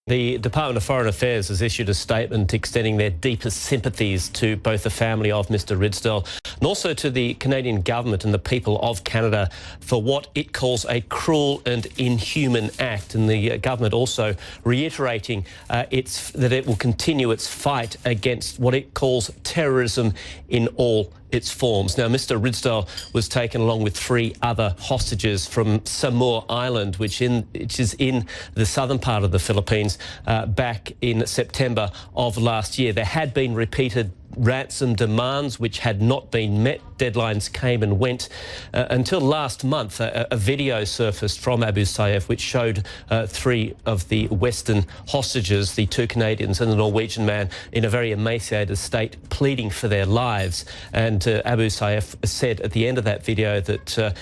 The Department of Foreign Affairs has issued a statement extending their deepest sympathies to both the family of Mr Ridsdel and also to the Canadian government and the people of Canada for what it calls a cruel and inhuman act. And the government also reiterating that it will continue its fight against what it calls terrorism in all its forms. Now, Mr Ridsdel was taken along with 3 other hostages from Samur Island, which is in the southern part of the Philippines, back in September of last year. There had been repeated ransom demands which had not been met. Deadlines came and went until last month. A video surfaced from Abu Sayyaf which showed 3 of the Western hostages, the 2 Canadians and the Norwegian man, in a very emaciated state, pleading for their lives. And Abu Sayyaf said at the end of that video that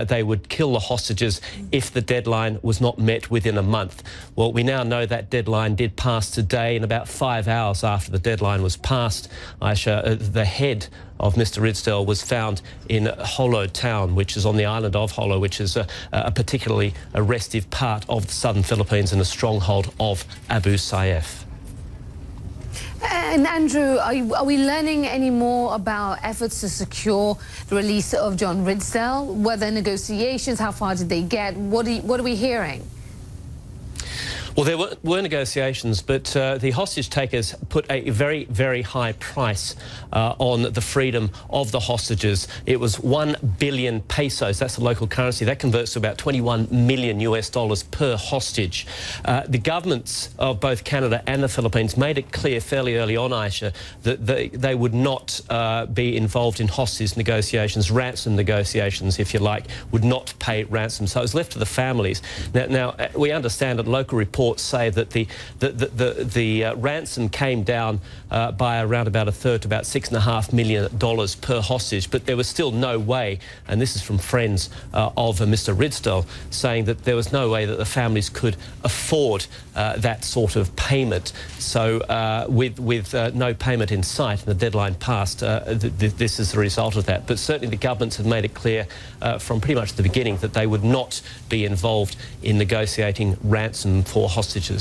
they would kill the hostages if the deadline was not met within a month. Well, we now know that deadline did pass today, and about 5 hours after the deadline was passed, Aisha, the head of Mr Ridsdel was found in Jolo town, which is on the island of Jolo, which is a particularly restive part of the southern Philippines and a stronghold of Abu Sayyaf. And Andrew, are we learning any more about efforts to secure the release of John Ridsdel? Were there negotiations? How far did they get? What are we hearing? Well, there were negotiations, but the hostage takers put a very, very high price on the freedom of the hostages. It was 1 billion pesos. That's the local currency. That converts to about $21 million per hostage. The governments of both Canada and the Philippines made it clear fairly early on, Aisha, that they would not be involved in hostage negotiations, ransom negotiations, if you like, would not pay ransom. So it was left to the families. Now we understand that local reports say that the ransom came down by around about a third, to about $6.5 million per hostage, but there was still no way, and this is from friends of Mr Ridsdel, saying that there was no way that the families could afford that sort of payment. So with no payment in sight and the deadline passed, this is the result of that. But certainly the governments have made it clear from pretty much the beginning that they would not be involved in negotiating ransom for hostages.